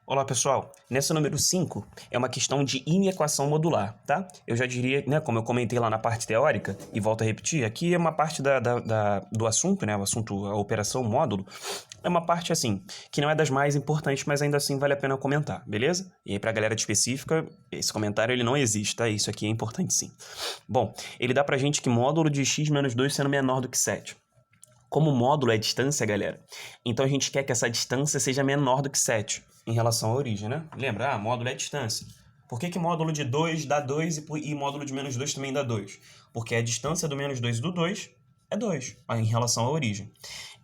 Olá, pessoal. Nessa número 5 é uma questão de inequação modular, tá? Eu já diria, né, como eu comentei lá na parte teórica, e volto a repetir, aqui é uma parte do assunto, né, o assunto, a operação, o módulo, é uma parte, assim, que não é das mais importantes, mas ainda assim vale a pena comentar, beleza? E aí, pra galera de específica, esse comentário ele não existe, tá? Isso aqui é importante sim. Bom, ele dá pra gente que módulo de x menos 2 sendo menor do que 7. Como o módulo é distância, galera, então a gente quer que essa distância seja menor do que 7 em relação à origem, né? Lembra? Módulo é distância. Por que módulo de 2 dá 2 e módulo de menos 2 também dá 2? Porque a distância do menos 2 e do 2 é 2 em relação à origem.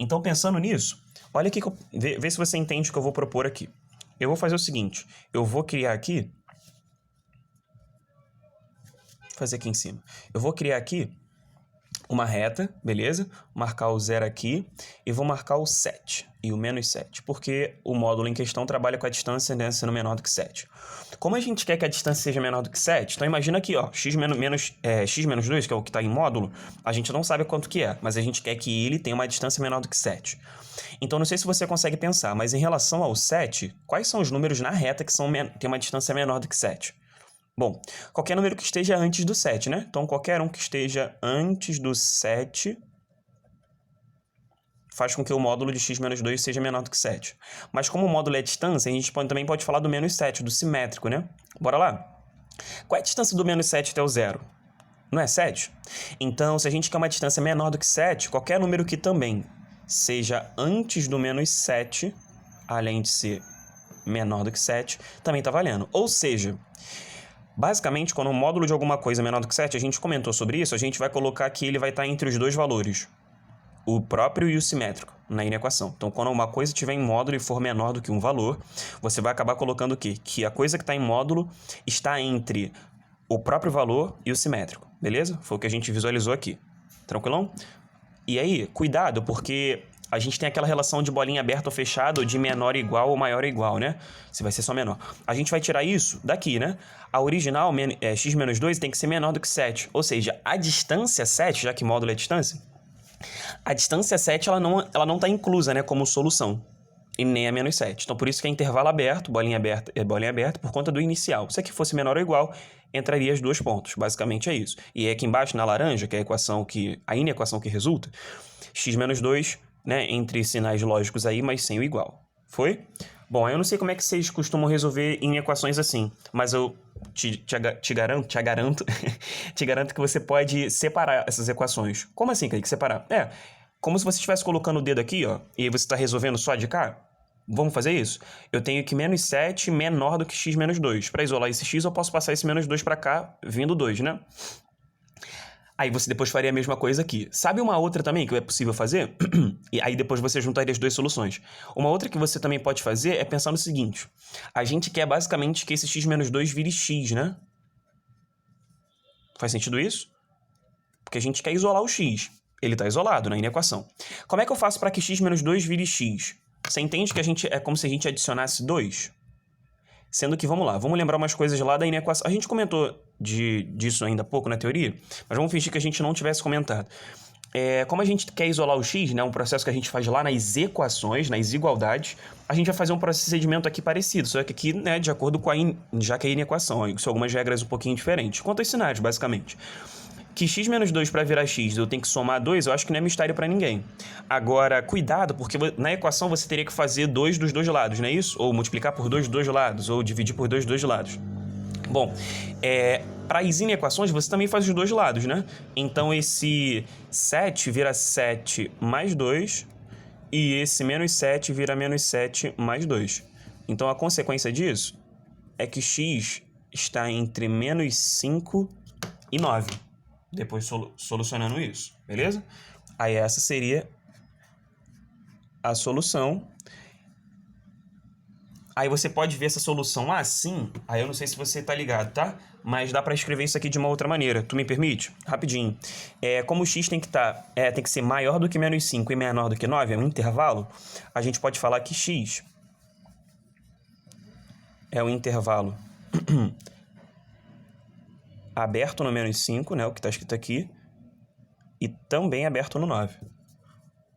Então, pensando nisso, olha aqui, vê se você entende o que eu vou propor aqui. Eu vou fazer o seguinte, eu vou criar aqui... Vou fazer aqui em cima. Eu vou criar aqui uma reta, beleza? Marcar o 0 aqui e vou marcar o 7 e o menos 7, porque o módulo em questão trabalha com a distância, né, sendo menor do que 7. Como a gente quer que a distância seja menor do que 7, então imagina aqui, ó, x menos 2, que é o que está em módulo, a gente não sabe quanto que é, mas a gente quer que ele tenha uma distância menor do que 7. Então não sei se você consegue pensar, mas em relação ao 7, quais são os números na reta que têm uma distância menor do que 7? Bom, qualquer número que esteja antes do 7, né? Então, qualquer um que esteja antes do 7 faz com que o módulo de x menos 2 seja menor do que 7. Mas como o módulo é distância, a gente também pode falar do menos 7, do simétrico, né? Bora lá. Qual é a distância do menos 7 até o 0? Não é 7? Então, se a gente quer uma distância menor do que 7, qualquer número que também seja antes do menos 7, além de ser menor do que 7, também está valendo. Ou seja... Basicamente, quando o módulo de alguma coisa é menor do que 7, a gente comentou sobre isso, a gente vai colocar que ele vai estar entre os dois valores, o próprio e o simétrico, na inequação. Então, quando uma coisa estiver em módulo e for menor do que um valor, você vai acabar colocando o quê? Que a coisa que está em módulo está entre o próprio valor e o simétrico, beleza? Foi o que a gente visualizou aqui. Tranquilão? E aí, cuidado, porque a gente tem aquela relação de bolinha aberta ou fechada, ou de menor igual ou maior igual, né? Se vai ser só menor. A gente vai tirar isso daqui, né? A original, x menos 2, tem que ser menor do que 7. Ou seja, a distância 7, já que módulo é distância, a distância 7 ela não está inclusa, né, como solução. E nem a menos 7. Então, por isso que é intervalo aberto, bolinha aberta, por conta do inicial. Se aqui fosse menor ou igual, entraria os dois pontos. Basicamente é isso. E aqui embaixo, na laranja, que é a inequação que resulta, x menos 2, né, entre sinais lógicos aí, mas sem o igual. Foi? Bom, eu não sei como é que vocês costumam resolver em equações assim, mas eu te garanto que você pode separar essas equações. Como assim, Kaique, separar? Como se você estivesse colocando o dedo aqui, ó, e você está resolvendo só de cá. Vamos fazer isso? Eu tenho que menos 7 menor do que x menos 2. Para isolar esse x, eu posso passar esse menos 2 para cá, vindo 2, né? Aí você depois faria a mesma coisa aqui. Sabe uma outra também que é possível fazer? E aí depois você juntaria as duas soluções. Uma outra que você também pode fazer é pensar no seguinte. A gente quer basicamente que esse x menos 2 vire x, né? Faz sentido isso? Porque a gente quer isolar o x. Ele está isolado na inequação. Como é que eu faço para que x menos 2 vire x? Você entende que é como se a gente adicionasse 2? Sendo que, vamos lá, vamos lembrar umas coisas lá da inequação. A gente comentou disso ainda há pouco na teoria, mas vamos fingir que a gente não tivesse comentado. Como a gente quer isolar o x, né, um processo que a gente faz lá nas equações, nas igualdades, a gente vai fazer um procedimento aqui parecido, só que aqui, né, de acordo com já que é a inequação, são algumas regras um pouquinho diferentes. Quanto aos sinais, basicamente. Que x menos 2 para virar x eu tenho que somar 2, eu acho que não é mistério para ninguém. Agora, cuidado, porque na equação você teria que fazer 2 dos dois lados, não é isso? Ou multiplicar por 2 dos dois lados, ou dividir por 2 dos dois lados. Bom, para as inequações você também faz os dois lados, né? Então esse 7 vira 7 mais 2 e esse menos 7 vira menos 7 mais 2. Então a consequência disso é que x está entre menos 5 e 9. Depois solucionando isso, beleza? Aí essa seria a solução. Aí você pode ver essa solução assim. Aí eu não sei se você tá ligado, tá? Mas dá para escrever isso aqui de uma outra maneira. Tu me permite? Rapidinho. Como o x tem que ser maior do que menos 5 e menor do que 9, é um intervalo, a gente pode falar que x é um intervalo aberto no menos 5, né, o que está escrito aqui, e também aberto no 9.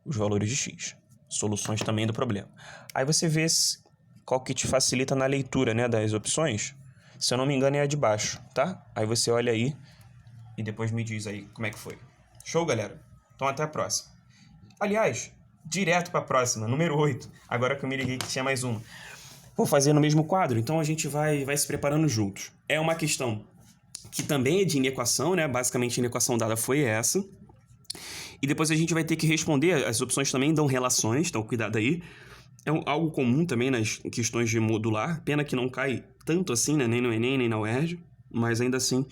Os valores de x. Soluções também do problema. Aí você vê qual que te facilita na leitura, né, das opções. Se eu não me engano, é a de baixo, tá? Aí você olha aí e depois me diz aí como é que foi. Show, galera? Então até a próxima. Aliás, direto para a próxima, número 8. Agora que eu me liguei que tinha mais uma. Vou fazer no mesmo quadro, então a gente vai se preparando juntos. É uma questão que também é de inequação, né? Basicamente, a inequação dada foi essa. E depois a gente vai ter que responder, as opções também dão relações, então cuidado aí. É algo comum também nas questões de modular, pena que não cai tanto assim, né? Nem no Enem, nem na UERJ, mas ainda assim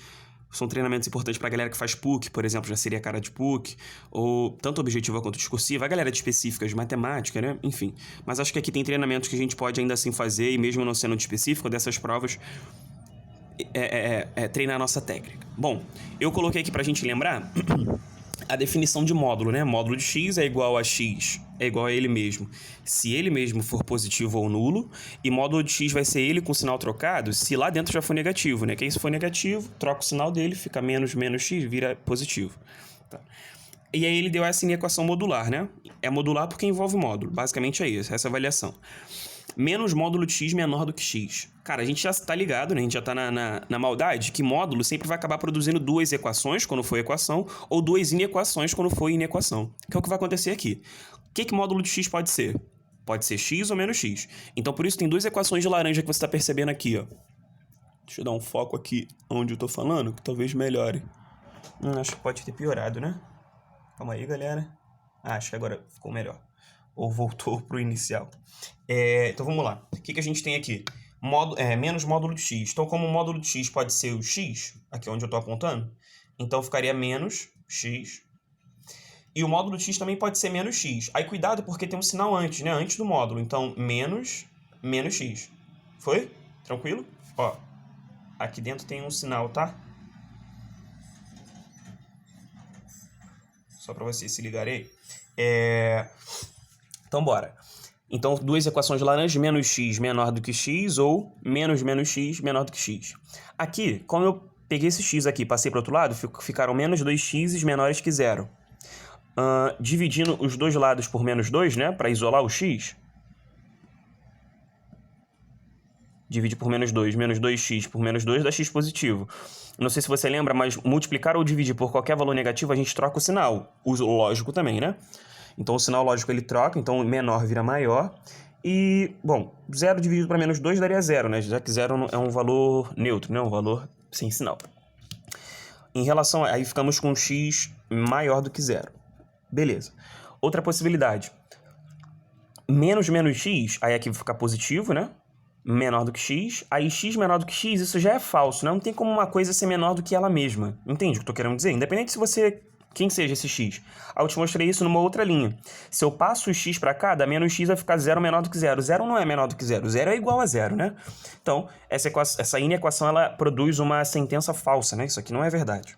são treinamentos importantes para a galera que faz PUC, por exemplo, já seria a cara de PUC, ou tanto objetiva quanto discursiva, a galera de específicas de matemática, né? Enfim, mas acho que aqui tem treinamentos que a gente pode ainda assim fazer, e mesmo não sendo de específico dessas provas, treinar a nossa técnica. Bom, eu coloquei aqui pra gente lembrar a definição de módulo, né? Módulo de x é igual a x é igual a ele mesmo, se ele mesmo for positivo ou nulo, e módulo de x vai ser ele com o sinal trocado se lá dentro já for negativo, né? Que aí se for negativo, troca o sinal dele, fica menos x, vira positivo. Tá. E aí ele deu essa inequação modular, né? É modular porque envolve módulo, basicamente é isso, essa avaliação. Menos módulo de x menor do que x. Cara, a gente já tá ligado, né? A gente já tá na maldade que módulo sempre vai acabar produzindo duas equações quando for equação ou duas inequações quando for inequação. Que é o que vai acontecer aqui. O que módulo de x pode ser? Pode ser x ou menos x. Então, por isso, tem duas equações de laranja que você tá percebendo aqui, ó. Deixa eu dar um foco aqui onde eu tô falando, que talvez melhore. Acho que pode ter piorado, né? Calma aí, galera. Acho que agora ficou melhor. Ou voltou pro inicial. Então vamos lá. O que a gente tem aqui? Menos módulo de x. Então, como o módulo de x pode ser o x, aqui onde eu estou apontando, então ficaria menos x. E o módulo de x também pode ser menos x. Aí cuidado porque tem um sinal antes, né? Antes do módulo. Então, menos x. Foi? Tranquilo? Ó, aqui dentro tem um sinal, tá? Só para vocês se ligarem aí. Então, bora. Então, duas equações de laranja, menos x menor do que x ou menos x menor do que x. Aqui, como eu peguei esse x aqui e passei para o outro lado, ficaram menos 2x menores que zero. Dividindo os dois lados por menos 2, né, para isolar o x. Divide por menos 2 2x por menos 2 dá x positivo. Não sei se você lembra, mas multiplicar ou dividir por qualquer valor negativo, a gente troca o sinal. O lógico também, né? Então, o sinal lógico ele troca, então menor vira maior. E, bom, 0 dividido para menos 2 daria 0, né? Já que 0 é um valor neutro, né? Um valor sem sinal. Em relação a... Aí ficamos com x maior do que 0. Beleza. Outra possibilidade. Menos x, aí aqui vai ficar positivo, né? Menor do que x. Aí x menor do que x, isso já é falso, né? Não tem como uma coisa ser menor do que ela mesma. Entende o que eu tô querendo dizer? Independente se você... Quem seja esse x? Eu te mostrei isso numa outra linha. Se eu passo o x para cá, dá menos x vai ficar 0 menor do que 0. 0 não é menor do que 0. 0 é igual a 0, né? Então, essa inequação, ela produz uma sentença falsa, né? Isso aqui não é verdade.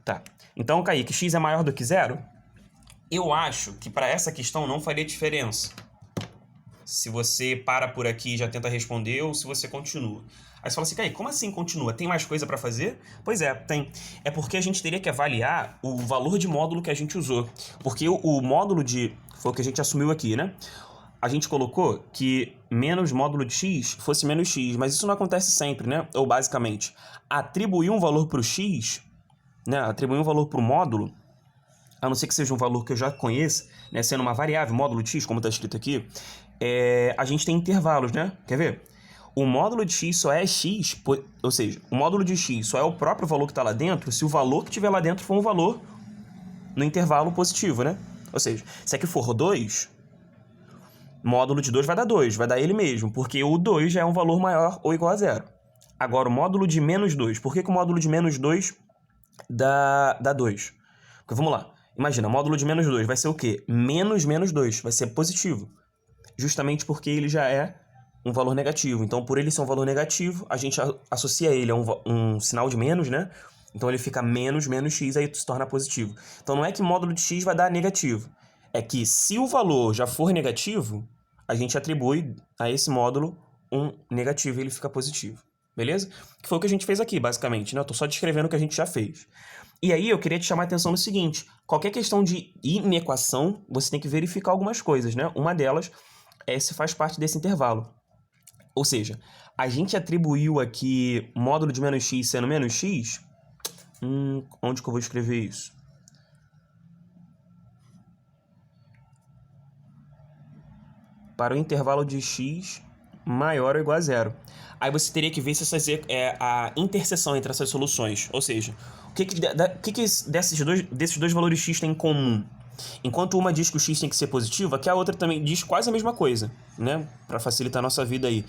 Tá. Então, Kaique, x é maior do que 0? Eu acho que para essa questão não faria diferença. Se você para por aqui e já tenta responder ou se você continua. Aí você fala assim, Kaique, como assim continua? Tem mais coisa para fazer? Pois é, tem. É porque a gente teria que avaliar o valor de módulo que a gente usou. Porque o módulo de... Foi o que a gente assumiu aqui, né? A gente colocou que menos módulo de x fosse menos x, mas isso não acontece sempre, né? Ou basicamente, atribuir um valor para o x, né? Atribuir um valor para o módulo, a não ser que seja um valor que eu já conheça, né? Sendo uma variável, módulo de x, como está escrito aqui, a gente tem intervalos, né? Quer ver? O módulo de x só é x, ou seja, o módulo de x só é o próprio valor que está lá dentro se o valor que tiver lá dentro for um valor no intervalo positivo, né? Ou seja, se aqui for 2, módulo de 2 vai dar 2, vai dar ele mesmo, porque o 2 já é um valor maior ou igual a 0. Agora, o módulo de menos 2, por que o módulo de menos 2 dá 2? Porque vamos lá, imagina, módulo de menos 2 vai ser o quê? Menos 2, vai ser positivo. Justamente porque ele já é um valor negativo. Então, por ele ser um valor negativo, a gente associa ele a um sinal de menos, né? Então, ele fica menos x, aí se torna positivo. Então, não é que módulo de x vai dar negativo. É que se o valor já for negativo, a gente atribui a esse módulo um negativo e ele fica positivo. Beleza? Que foi o que a gente fez aqui, basicamente, né? Eu tô só descrevendo o que a gente já fez. E aí, eu queria te chamar a atenção no seguinte. Qualquer questão de inequação, você tem que verificar algumas coisas, né? Uma delas é se faz parte desse intervalo. Ou seja, a gente atribuiu aqui módulo de menos x sendo menos x. Onde que eu vou escrever isso? Para o intervalo de x maior ou igual a zero. Aí você teria que ver se a interseção entre essas soluções. Ou seja, o que desses dois valores x tem em comum? Enquanto uma diz que o x tem que ser positivo, aqui a outra também diz quase a mesma coisa, né? Para facilitar a nossa vida aí.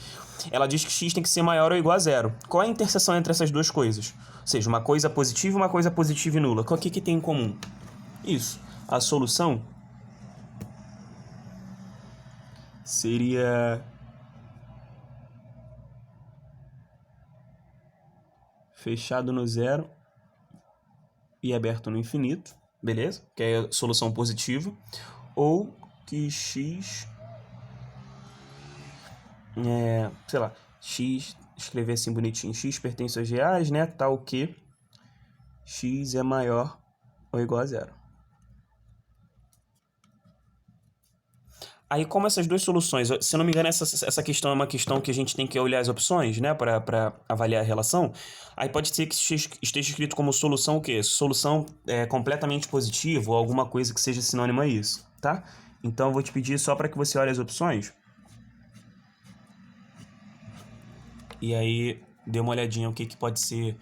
Ela diz que x tem que ser maior ou igual a zero. Qual é a interseção entre essas duas coisas? Ou seja, uma coisa positiva e uma coisa positiva e nula. O que tem em comum? Isso. A solução seria fechado no zero e aberto no infinito, beleza? Que é a solução positiva. Ou que x sei lá, x, escrever assim bonitinho, x pertence aos reais, né? Tal que x é maior ou igual a zero. Aí, como essas duas soluções, se eu não me engano, essa questão é uma questão que a gente tem que olhar as opções, né, para avaliar a relação. Aí pode ser que esteja escrito como solução o quê? Solução completamente positiva ou alguma coisa que seja sinônimo a isso, tá? Então, eu vou te pedir só para que você olhe as opções. E aí, dê uma olhadinha o que pode ser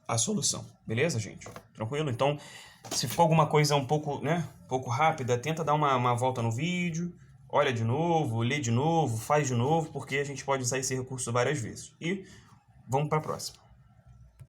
a solução. Beleza, gente? Tranquilo? Então, se ficou alguma coisa um pouco rápida, tenta dar uma volta no vídeo. Olha de novo, lê de novo, faz de novo, porque a gente pode usar esse recurso várias vezes. E vamos para a próxima.